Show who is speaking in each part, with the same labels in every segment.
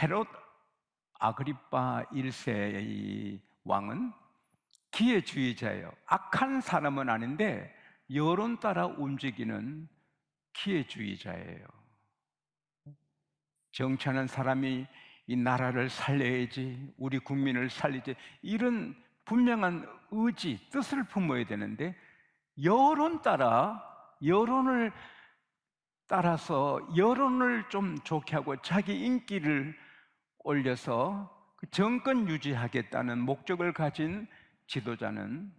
Speaker 1: 헤롯 아그리파 1세의 왕은 기회주의자예요. 악한 사람은 아닌데 여론 따라 움직이는 기회주의자예요. 정치하는 사람이 이 나라를 살려야지, 우리 국민을 살리지, 이런 분명한 의지, 뜻을 품어야 되는데 여론을 따라서 여론을 좀 좋게 하고 자기 인기를 올려서 그 정권 유지하겠다는 목적을 가진 지도자는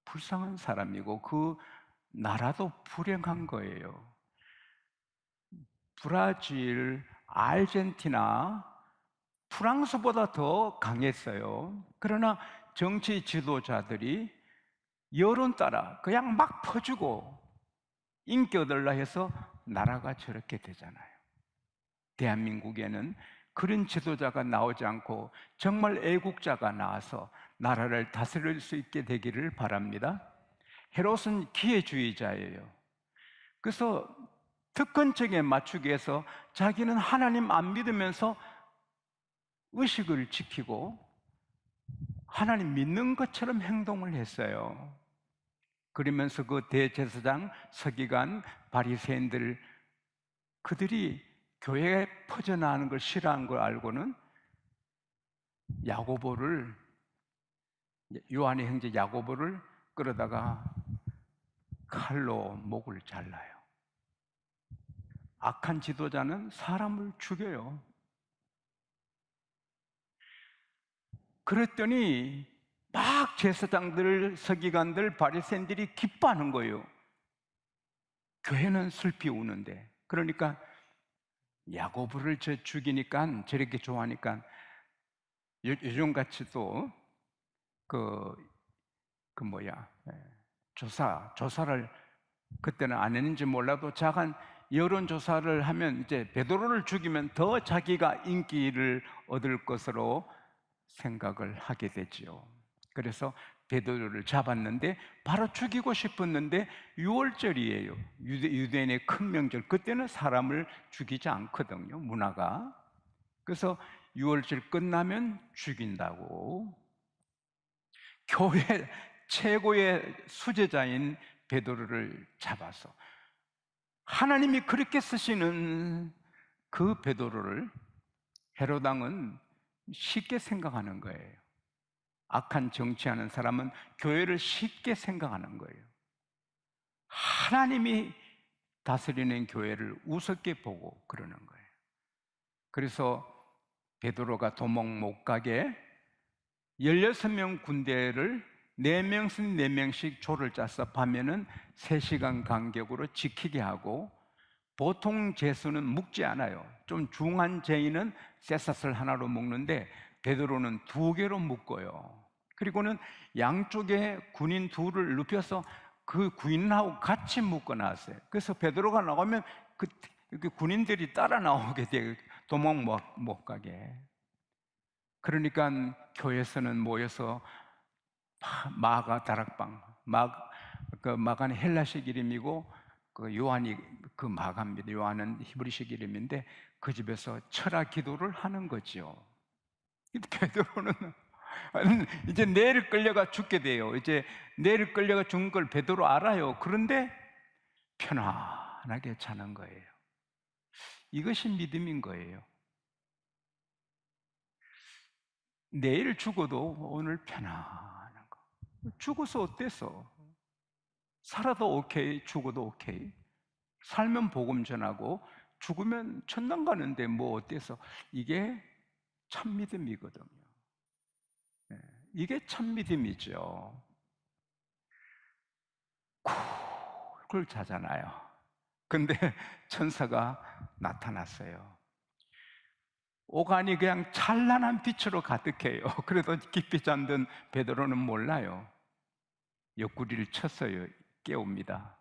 Speaker 1: 불쌍한 사람이고 그 나라도 불행한 거예요. 브라질, 아르헨티나, 프랑스보다 더 강했어요. 그러나 정치 지도자들이 여론 따라 그냥 막 퍼주고 인기 얻으려 해서 나라가 저렇게 되잖아요. 대한민국에는 그런 지도자가 나오지 않고 정말 애국자가 나와서 나라를 다스릴 수 있게 되기를 바랍니다. 헤롯은 기회주의자예요. 그래서 특권층에 맞추기 위해서 자기는 하나님 안 믿으면서 의식을 지키고 하나님 믿는 것처럼 행동을 했어요. 그러면서 그 대제사장, 서기관, 바리새인들 그들이 교회에 퍼져나가는 걸 싫어하는 걸 알고는 요한의 형제 야고보를 끌어다가 칼로 목을 잘라요. 악한 지도자는 사람을 죽여요. 그랬더니 막 제사장들, 서기관들, 바리새인들이 기뻐하는 거예요. 교회는 슬피 우는데. 그러니까 야고보를 죽이니까 저렇게 좋아하니까 요즘같이 또 조사를 그때는 안 했는지 몰라도 작은 여론조사를 하면 이제 베드로를 죽이면 더 자기가 인기를 얻을 것으로 생각을 하게 되지요. 그래서 베드로를 잡았는데 바로 죽이고 싶었는데 6월절이에요. 유대인의 큰 명절. 그때는 사람을 죽이지 않거든요, 문화가. 그래서 6월절 끝나면 죽인다고. 교회 최고의 수제자인 베드로를 잡아서 하나님이 그렇게 쓰시는 그 베드로를 헤롯 왕은 쉽게 생각하는 거예요. 악한 정치하는 사람은 교회를 쉽게 생각하는 거예요. 하나님이 다스리는 교회를 우습게 보고 그러는 거예요. 그래서 베드로가 도망 못 가게 16명 군대를 4명씩 4명씩 조를 짜서 밤에는 3시간 간격으로 지키게 하고, 보통 죄수는 묶지 않아요. 좀 중한 죄인은 쇠사슬 하나로 묶는데 베드로는 2개로 묶어요. 그리고는 양쪽에 군인 둘을 눕혀서 그 군인하고 같이 묶어 놨어요. 그래서 베드로가 나오면 그 군인들이 따라 나오게 돼요. 도망 못 가게. 그러니까 교회에서는 모여서 마가 다락방, 마가는 헬라식 이름이고 그 요한이 그 마가입니다. 요한은 히브리식 이름인데 그 집에서 철학 기도를 하는 거죠. 베드로는 이제 내일 끌려가 죽게 돼요. 이제 내일 끌려가 죽는 걸 베드로 알아요. 그런데 편안하게 자는 거예요. 이것이 믿음인 거예요. 내일 죽어도 오늘 편안한 거. 죽어서 어때서? 살아도 오케이, 죽어도 오케이. 살면 복음 전하고 죽으면 천당 가는데 뭐 어때서? 이게 참 믿음이거든요. 네, 이게 참 믿음이죠. 쿨쿨 자잖아요. 근데 천사가 나타났어요. 오간이 그냥 찬란한 빛으로 가득해요. 그래도 깊이 잠든 베드로는 몰라요. 옆구리를 쳤어요. 깨웁니다.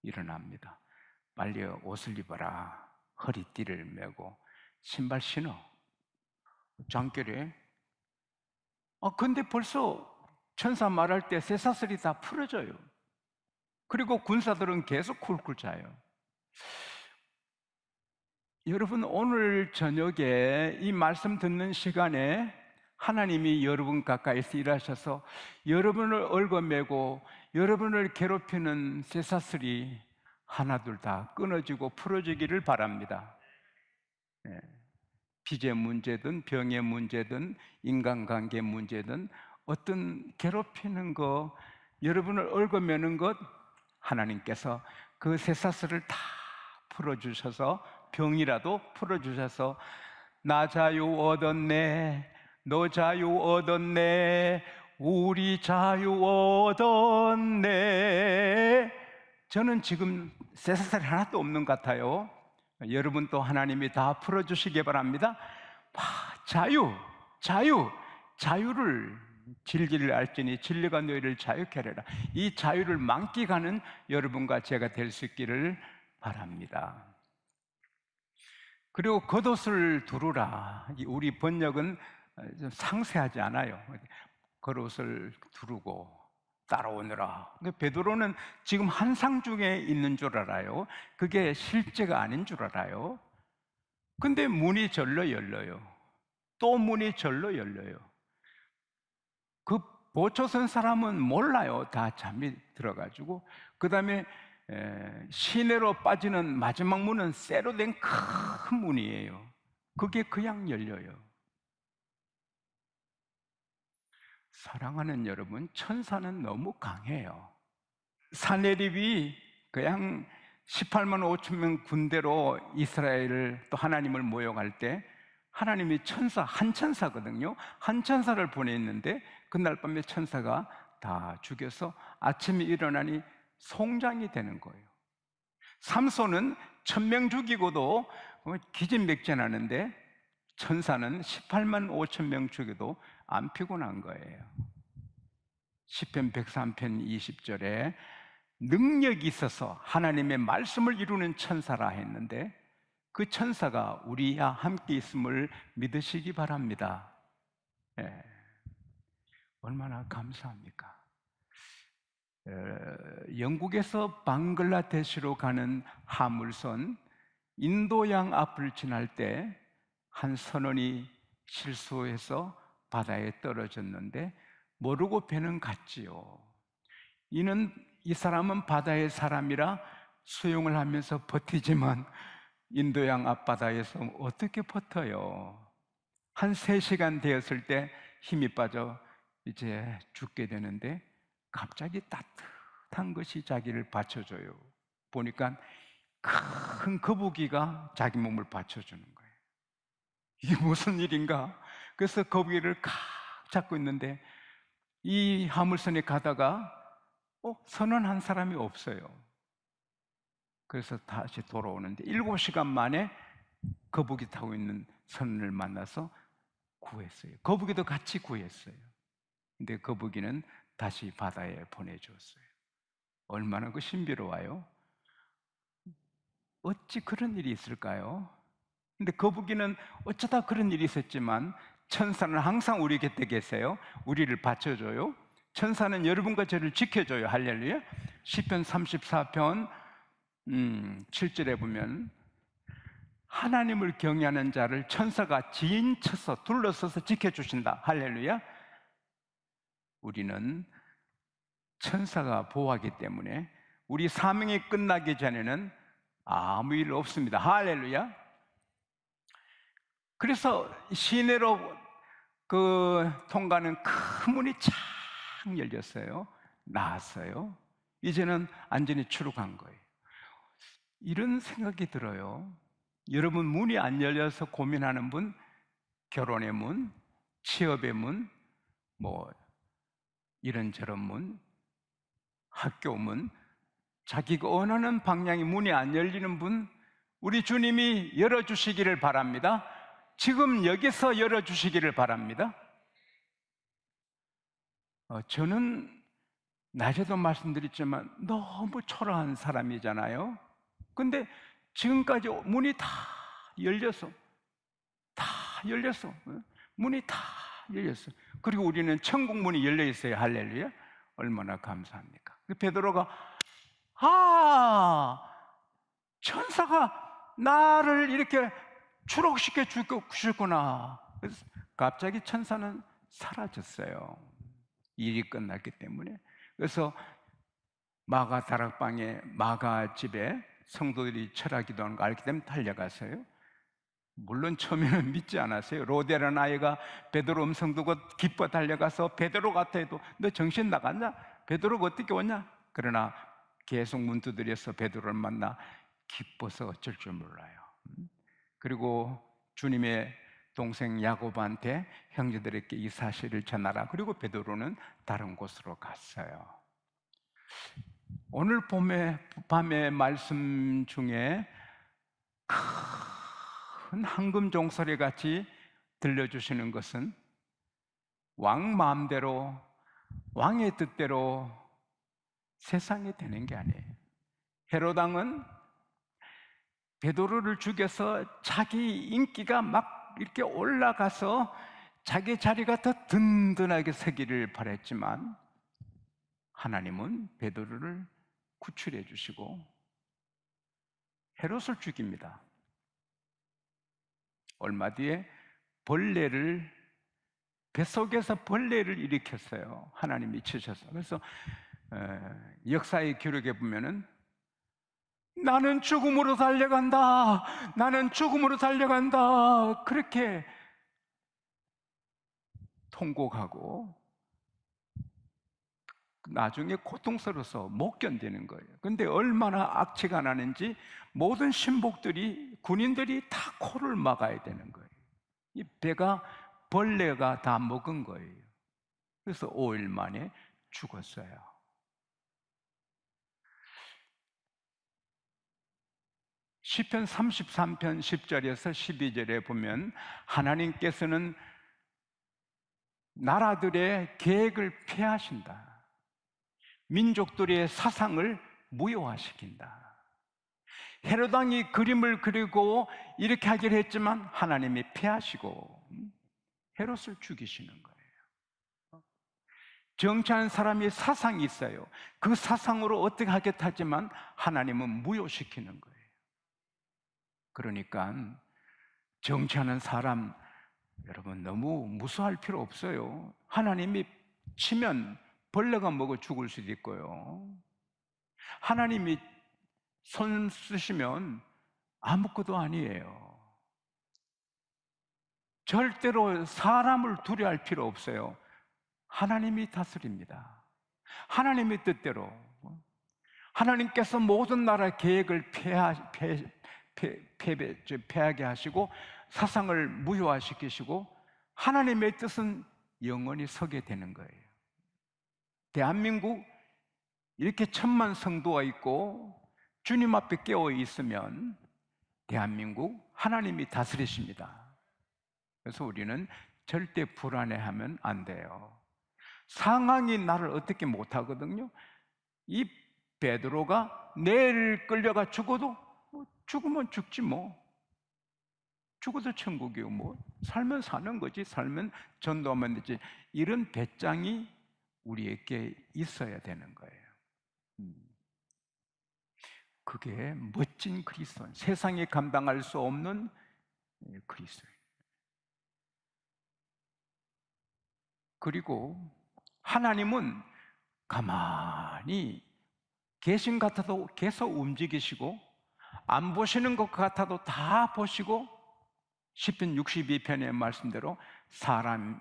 Speaker 1: 일어납니다. 빨리 옷을 입어라. 허리띠를 메고 신발 신어. 장결에. 근데 벌써 천사 말할 때 쇠사슬이 다 풀어져요. 그리고 군사들은 계속 쿨쿨 자요. 여러분, 오늘 저녁에 이 말씀 듣는 시간에 하나님이 여러분 가까이서 일하셔서 여러분을 얽어매고 여러분을 괴롭히는 쇠사슬이 하나둘 다 끊어지고 풀어지기를 바랍니다. 예. 빚의 문제든 병의 문제든 인간관계 문제든 어떤 괴롭히는 거, 여러분을 얽어매는 것, 하나님께서 그 쇠사슬을 다 풀어주셔서 병이라도 풀어주셔서 나 자유 얻었네, 너 자유 얻었네, 우리 자유 얻었네. 저는 지금 쇠사슬이 하나도 없는 것 같아요. 여러분도 하나님이 다 풀어주시기 바랍니다. 자유, 자유, 자유를 진리를 알지니 진리가 너희를 자유케 하리라. 이 자유를 만끽하는 여러분과 제가 될 수 있기를 바랍니다. 그리고 겉옷을 두르라. 우리 번역은 좀 상세하지 않아요. 겉옷을 두르고 따라오느라. 베드로는 지금 환상 중에 있는 줄 알아요. 그게 실제가 아닌 줄 알아요. 근데 문이 절로 열려요. 또 문이 절로 열려요. 그 보초선 사람은 몰라요. 다 잠이 들어가지고. 그 다음에 시내로 빠지는 마지막 문은 쇠로 된 큰 문이에요. 그게 그냥 열려요. 사랑하는 여러분, 천사는 너무 강해요. 사내립이 그냥 18만 5천 명 군대로 이스라엘을 또 하나님을 모욕할 때 하나님이 한 천사거든요. 한 천사를 보냈는데 그날 밤에 천사가 다 죽여서 아침에 일어나니 송장이 되는 거예요. 삼손은 1000명 죽이고도 기진맥진하는데 천사는 18만 5천 명 죽여도 안 피곤한 거예요. 시편 103편 20절에 능력이 있어서 하나님의 말씀을 이루는 천사라 했는데 그 천사가 우리와 함께 있음을 믿으시기 바랍니다. 예. 얼마나 감사합니까? 영국에서 방글라데시로 가는 화물선 인도양 앞을 지날 때 한 선원이 실수해서 바다에 떨어졌는데 모르고 배는 갔지요. 이 사람은 바다의 사람이라 수영을 하면서 버티지만 인도양 앞바다에서 어떻게 버텨요? 한 3시간 되었을 때 힘이 빠져 이제 죽게 되는데 갑자기 따뜻한 것이 자기를 받쳐줘요. 보니까 큰 거북이가 자기 몸을 받쳐주는 거예요. 이게 무슨 일인가? 그래서 거북이를 칵 잡고 있는데 이 화물선에 가다가 선원한 사람이 없어요. 그래서 다시 돌아오는데 7시간 만에 거북이 타고 있는 선원을 만나서 구했어요. 거북이도 같이 구했어요. 근데 거북이는 다시 바다에 보내줬어요. 얼마나 신비로워요. 어찌 그런 일이 있을까요? 근데 거북이는 어쩌다 그런 일이 있었지만 천사는 항상 우리 곁에 계세요. 우리를 받쳐줘요. 천사는 여러분과 저를 지켜줘요. 할렐루야. 시편 34편 7절에 보면 하나님을 경외하는 자를 천사가 지인쳐서 둘러서서 지켜주신다. 할렐루야. 우리는 천사가 보호하기 때문에 우리 사명이 끝나기 전에는 아무 일 없습니다. 할렐루야. 그래서 시내로 통과하는 큰 문이 착 열렸어요. 나왔어요. 이제는 안전히 출국한 거예요. 이런 생각이 들어요. 여러분, 문이 안 열려서 고민하는 분, 결혼의 문, 취업의 문, 이런저런 문, 학교 문, 자기가 원하는 방향의 문이 안 열리는 분, 우리 주님이 열어주시기를 바랍니다. 지금 여기서 열어주시기를 바랍니다. 저는 낮에도 말씀드렸지만 너무 초라한 사람이잖아요. 근데 지금까지 문이 다 열렸어. 문이 다 열렸어. 그리고 우리는 천국 문이 열려 있어요. 할렐루야. 얼마나 감사합니까? 베드로가 천사가 나를 이렇게 추록시켜 주셨구나. 그래서 갑자기 천사는 사라졌어요. 일이 끝났기 때문에. 그래서 마가 다락방에, 마가 집에 성도들이 철학기도하는 걸 알기 때문에 달려갔어요. 물론 처음에는 믿지 않았어요. 로데라는 아이가 베드로 음성 듣고 기뻐 달려가서 베드로 같아 해도 너 정신 나갔냐? 베드로가 어떻게 오냐? 그러나 계속 문 두드려서 베드로를 만나 기뻐서 어쩔 줄 몰라요. 그리고 주님의 동생 야고보한테 형제들에게 이 사실을 전하라. 그리고 베드로는 다른 곳으로 갔어요. 오늘 밤의 말씀 중에 큰 황금 종소리 같이 들려주시는 것은 왕 마음대로, 왕의 뜻대로 세상이 되는 게 아니에요. 헤롯 왕은 베드로를 죽여서 자기 인기가 막 이렇게 올라가서 자기 자리가 더 든든하게 서기를 바랬지만 하나님은 베드로를 구출해 주시고 헤롯을 죽입니다. 얼마 뒤에 뱃속에서 벌레를 일으켰어요. 하나님이 치셔서. 그래서 역사의 기록에 보면은 나는 죽음으로 달려간다. 나는 죽음으로 달려간다. 그렇게 통곡하고 나중에 고통스러워서 못 견디는 거예요. 근데 얼마나 악취가 나는지 모든 신복들이, 군인들이 다 코를 막아야 되는 거예요. 이 배가 벌레가 다 먹은 거예요. 그래서 5일 만에 죽었어요. 시편 33편 10절에서 12절에 보면 하나님께서는 나라들의 계획을 폐하신다. 민족들의 사상을 무효화시킨다. 헤롯 왕이 그림을 그리고 이렇게 하기로 했지만 하나님이 폐하시고 헤롯을 죽이시는 거예요. 정치하는 사람이 사상이 있어요. 그 사상으로 어떻게 하겠다 하지만 하나님은 무효시키는 거예요. 그러니까 정치하는 사람 여러분 너무 무서워할 필요 없어요. 하나님이 치면 벌레가 먹어 죽을 수도 있고요. 하나님이 손 쓰시면 아무것도 아니에요. 절대로 사람을 두려워할 필요 없어요. 하나님이 다스립니다. 하나님의 뜻대로 하나님께서 모든 나라 계획을 폐하게 하시고 사상을 무효화시키시고 하나님의 뜻은 영원히 서게 되는 거예요. 대한민국 이렇게 1000만 성도가 있고 주님 앞에 깨어 있으면 대한민국 하나님이 다스리십니다. 그래서 우리는 절대 불안해하면 안 돼요. 상황이 나를 어떻게 못하거든요. 이 베드로가 내일 끌려가 죽어도 죽으면 죽지 뭐. 죽어도 천국이고 뭐. 살면 사는 거지. 살면 전도하면 되지. 이런 배짱이 우리에게 있어야 되는 거예요. 그게 멋진 그리스도인, 세상이 감당할 수 없는 그리스도인. 그리고 하나님은 가만히 계신 것 같아도 계속 움직이시고 안 보시는 것 같아도 다 보시고 시편 62편의 말씀대로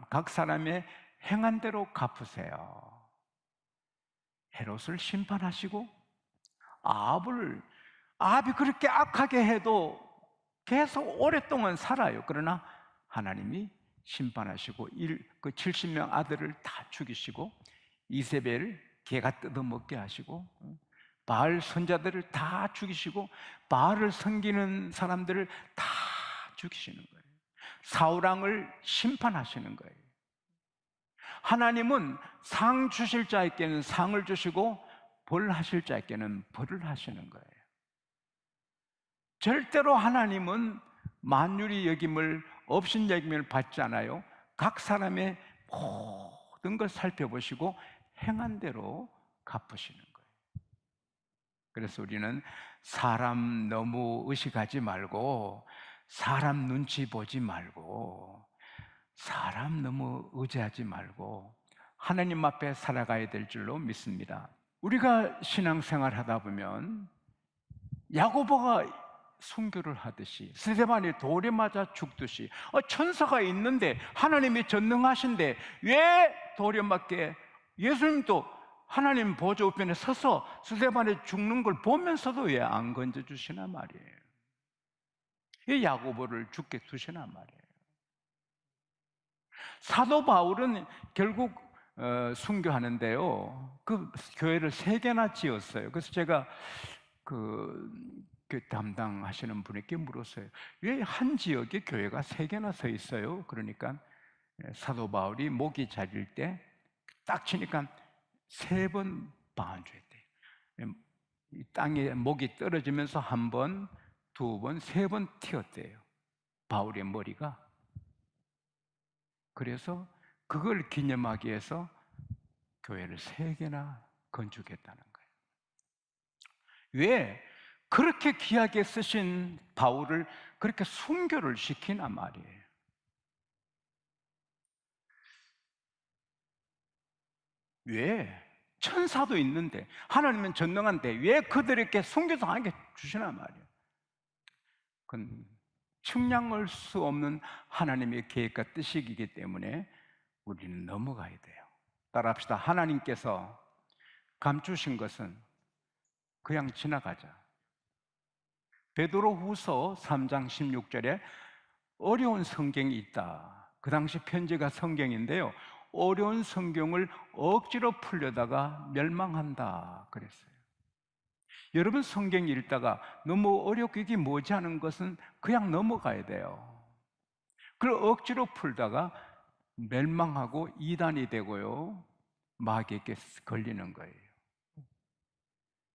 Speaker 1: 각 사람의 행한 대로 갚으세요. 헤롯을 심판하시고 아합이 그렇게 악하게 해도 계속 오랫동안 살아요. 그러나 하나님이 심판하시고 그 70명 아들을 다 죽이시고 이세벨 개가 뜯어먹게 하시고 바알 선자들을 다 죽이시고 바알을 섬기는 사람들을 다 죽이시는 거예요. 사울왕을 심판하시는 거예요. 하나님은 상 주실 자에게는 상을 주시고 벌 하실 자에게는 벌을 하시는 거예요. 절대로 하나님은 만유리 여김을 업신 여김을 받지 않아요. 각 사람의 모든 걸 살펴보시고 행한 대로 갚으시는 거예요. 그래서 우리는 사람 너무 의식하지 말고, 사람 눈치 보지 말고, 사람 너무 의지하지 말고 하나님 앞에 살아가야 될 줄로 믿습니다. 우리가 신앙생활 하다 보면 야고보가 순교를 하듯이, 스데반이 돌에 맞아 죽듯이, 천사가 있는데, 하나님이 전능하신데 왜 돌에 맞게, 예수님도 하나님 보좌 우편에 서서 스데반이 죽는 걸 보면서도 왜 안 건져주시나 말이에요. 왜 야고보를 죽게 두시나 말이에요. 사도 바울은 결국 순교하는데요, 그 교회를 3개나 지었어요. 그래서 제가 그 담당하시는 분에게 물었어요. 왜 한 지역에 교회가 3개나 서 있어요? 그러니까 사도 바울이 목이 잘릴 때 딱 치니까 3번 반주했대요. 이 땅에 목이 떨어지면서 1번, 2번, 3번 튀었대요, 바울의 머리가. 그래서 그걸 기념하기 위해서 교회를 3개나 건축했다는 거예요. 왜 그렇게 귀하게 쓰신 바울을 그렇게 순교를 시키나 말이에요. 왜? 천사도 있는데, 하나님은 전능한데 왜 그들에게 순교당하게 주시나 말이에요. 그건 측량할 수 없는 하나님의 계획과 뜻이기 때문에 우리는 넘어가야 돼요. 따라합시다. 하나님께서 감추신 것은 그냥 지나가자. 베드로후서 3장 16절에 어려운 성경이 있다. 그 당시 편지가 성경인데요, 어려운 성경을 억지로 풀려다가 멸망한다 그랬어요. 여러분, 성경 읽다가 너무 어렵고 이게 뭐지 하는 것은 그냥 넘어가야 돼요. 그걸 억지로 풀다가 멸망하고 이단이 되고요, 마귀에게 걸리는 거예요.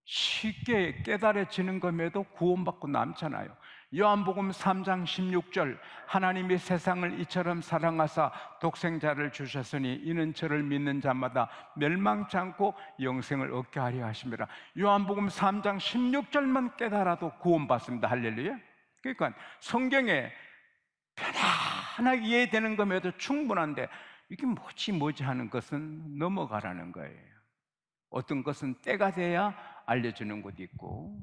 Speaker 1: 쉽게 깨달아지는 것에도 구원받고 남잖아요. 요한복음 3장 16절, 하나님이 세상을 이처럼 사랑하사 독생자를 주셨으니 이는 저를 믿는 자마다 멸망치 않고 영생을 얻게 하려 하심이라. 요한복음 3장 16절만 깨달아도 구원받습니다. 할렐루야. 그러니까 성경에 편안하게 이해되는 것에도 충분한데, 이게 뭐지 하는 것은 넘어가라는 거예요. 어떤 것은 때가 돼야 알려주는 것도 있고,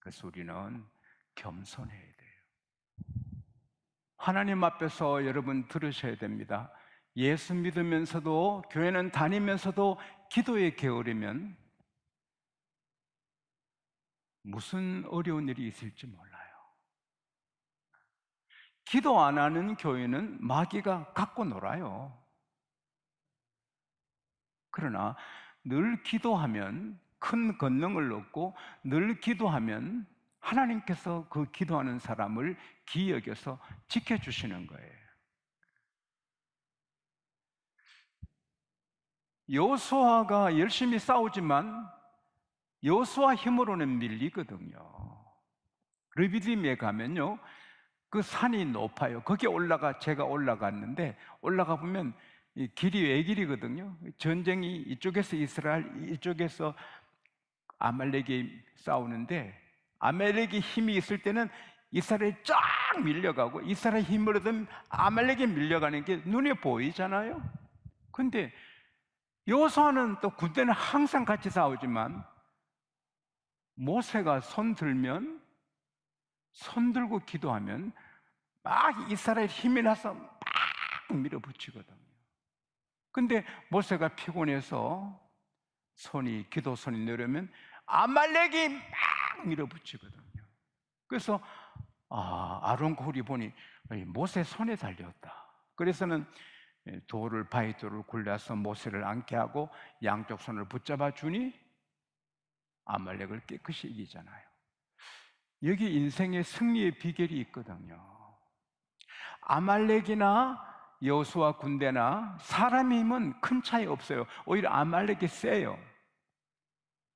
Speaker 1: 그래서 우리는 겸손해야 돼요. 하나님 앞에서 여러분 들으셔야 됩니다. 예수 믿으면서도, 교회는 다니면서도 기도에 게으르면 무슨 어려운 일이 있을지 몰라요. 기도 안 하는 교회는 마귀가 갖고 놀아요. 그러나 늘 기도하면 큰 권능을 얻고, 늘 기도하면 하나님께서 그 기도하는 사람을 귀히 여겨서 지켜주시는 거예요. 여호수아가 열심히 싸우지만 여호수아 힘으로는 밀리거든요. 르비딤에 가면요, 그 산이 높아요. 거기에 제가 올라갔는데, 올라가 보면 이 길이 외길이거든요. 전쟁이 이쪽에서 이스라엘, 이쪽에서 아말렉이 싸우는데, 아말렉이 힘이 있을 때는 이스라엘이 쫙 밀려가고, 이스라엘 힘을 얻으면 아말렉이 밀려가는 게 눈에 보이잖아요. 근데 여호수아는 또 군대는 항상 같이 싸우지만, 모세가 손 들고 기도하면 막 이스라엘 힘이 나서 막 밀어붙이거든요. 근데 모세가 피곤해서 기도 손이 내려면 아말렉이 막 밀어붙이거든요. 그래서 아론과 훌이 보니 모세 손에 달렸다. 그래서는 바위돌을 굴려서 모세를 앉게 하고 양쪽 손을 붙잡아 주니 아말렉을 깨끗이 이기잖아요. 여기 인생의 승리의 비결이 있거든요. 아말렉이나 여호수아 군대나 사람의 힘은 큰 차이 없어요. 오히려 아말렉이 세요.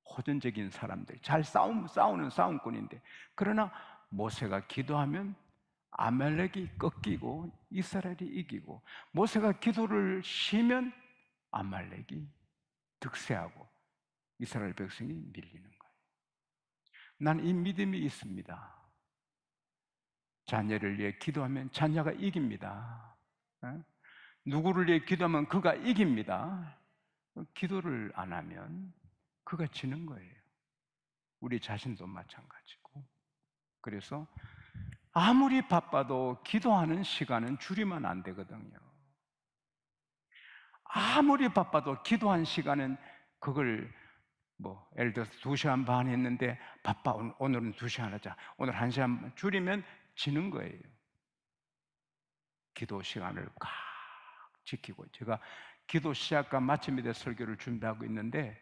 Speaker 1: 호전적인 사람들, 잘 싸우는 싸움꾼인데, 그러나 모세가 기도하면 아말렉이 꺾이고 이스라엘이 이기고, 모세가 기도를 쉬면 아말렉이 득세하고 이스라엘 백성이 밀리는 거예요. 난 이 믿음이 있습니다. 자녀를 위해 기도하면 자녀가 이깁니다. 누구를 위해 기도하면 그가 이깁니다. 기도를 안 하면 그가 지는 거예요. 우리 자신도 마찬가지고. 그래서 아무리 바빠도 기도하는 시간은 줄이면 안 되거든요. 아무리 바빠도 기도한 시간은 그걸 예를 들어서 2시간 반 했는데 바빠, 오늘은 2시간 하자, 오늘 1시간 줄이면 지는 거예요. 기도 시간을 꽉 지키고, 제가 기도 시작과 마침에 대해 설교를 준비하고 있는데,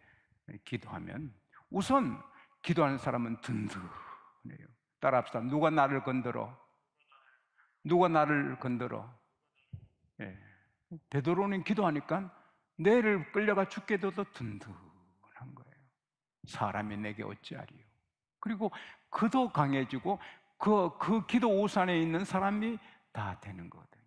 Speaker 1: 기도하면 우선 기도하는 사람은 든든해요. 따라합시다. 누가 나를 건드려? 누가 나를 건드려? 예. 베드로는 기도하니까 내를 끌려가 죽게 돼도 든든한 거예요. 사람이 내게 어찌하리요? 그리고 그도 강해지고 그 기도 우산에 있는 사람이 다 되는 거거든요.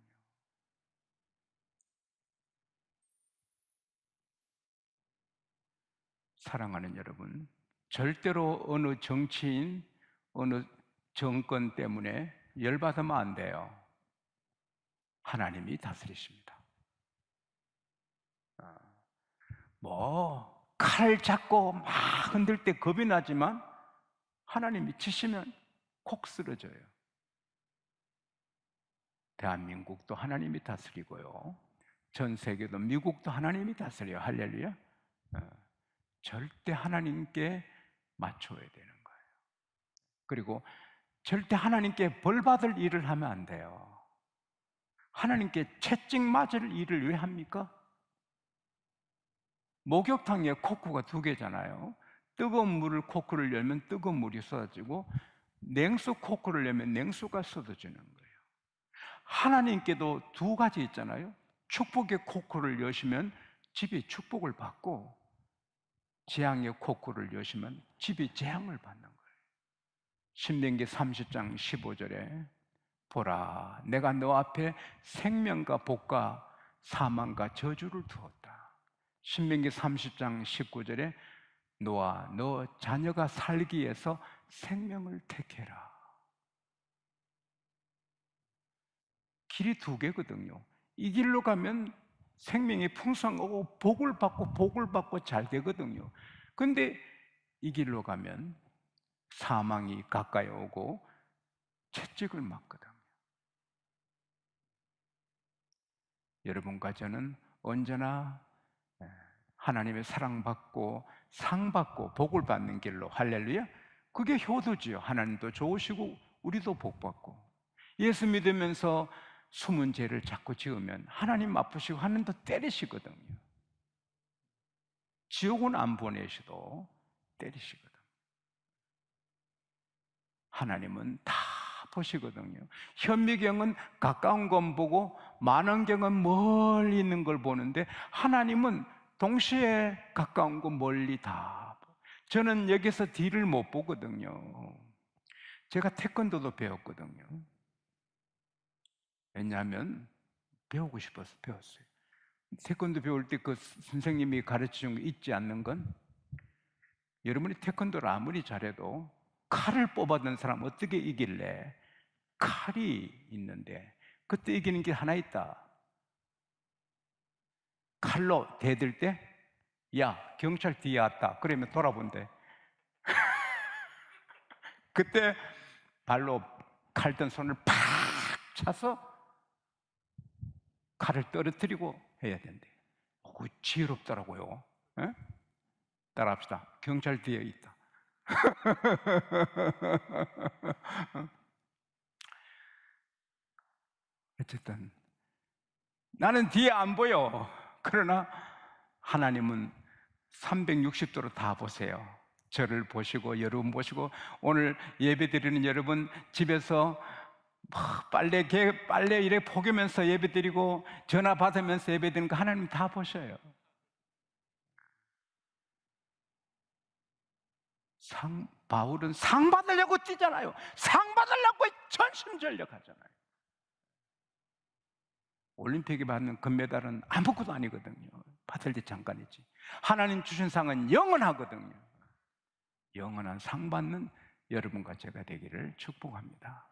Speaker 1: 사랑하는 여러분, 절대로 어느 정치인, 어느 정권 때문에 열받으면 안 돼요. 하나님이 다스리십니다. 칼 잡고 막 흔들 때 겁이 나지만 하나님이 치시면 콕 쓰러져요. 대한민국도 하나님이 다스리고요, 전 세계도 미국도 하나님이 다스려요. 할렐루야. 절대 하나님께 맞춰야 되는 거예요. 그리고 절대 하나님께 벌 받을 일을 하면 안 돼요. 하나님께 채찍 맞을 일을 왜 합니까? 목욕탕에 코크가 2개잖아요. 뜨거운 물을 코크를 열면 뜨거운 물이 쏟아지고, 냉수 코크를 열면 냉수가 쏟아지는 거예요. 하나님께도 2가지 있잖아요. 축복의 코크를 여시면 집이 축복을 받고, 재앙의 코크를 여시면 집이 재앙을 받는 거예요. 신명기 30장 15절에 보라, 내가 너 앞에 생명과 복과 사망과 저주를 두었다. 신명기 30장 19절에 너와 너 자녀가 살기 위해서 생명을 택해라. 길이 2개거든요. 이 길로 가면 생명이 풍성하고 복을 받고 잘 되거든요. 근데 이 길로 가면 사망이 가까이 오고 채찍을 맞거든요. 여러분과 저는 언제나 하나님의 사랑받고 상받고 복을 받는 길로, 할렐루야, 그게 효도지요. 하나님도 좋으시고 우리도 복받고. 예수 믿으면서 숨은 죄를 자꾸 지으면 하나님 아프시고 하나님도 때리시거든요. 지옥은 안 보내셔도 때리시거든요. 하나님은 다 보시거든요. 현미경은 가까운 건 보고 만원경은 멀리 있는 걸 보는데, 하나님은 동시에 가까운 거 멀리 다 보고. 저는 여기서 뒤를 못 보거든요. 제가 태권도도 배웠거든요. 왜냐하면 배우고 싶어서 배웠어요. 태권도 배울 때 그 선생님이 가르쳐준 거 잊지 않는 건, 여러분이 태권도를 아무리 잘해도 칼을 뽑아든 사람 어떻게 이길래? 칼이 있는데 그때 이기는 게 하나 있다. 칼로 대들 때, 야, 경찰 뒤에 왔다, 그러면 돌아본대. 그때 발로 칼 든 손을 팍 차서 칼을 떨어뜨리고 해야 된대. 그거 지혜롭더라고요. 에? 따라합시다. 경찰 뒤에 있다. 어쨌든 나는 뒤에 안 보여. 그러나 하나님은 360도로 다 보세요. 저를 보시고 여러분 보시고, 오늘 예배드리는 여러분 집에서 빨래 이래 포개면서 예배드리고 전화 받으면서 예배드리는 거 하나님 다 보셔요. 바울은 상 받으려고 뛰잖아요. 상 받으려고 전심전력 하잖아요. 올림픽에 받는 금메달은 아무것도 아니거든요. 받을 때 잠깐이지. 하나님 주신 상은 영원하거든요. 영원한 상 받는 여러분과 제가 되기를 축복합니다.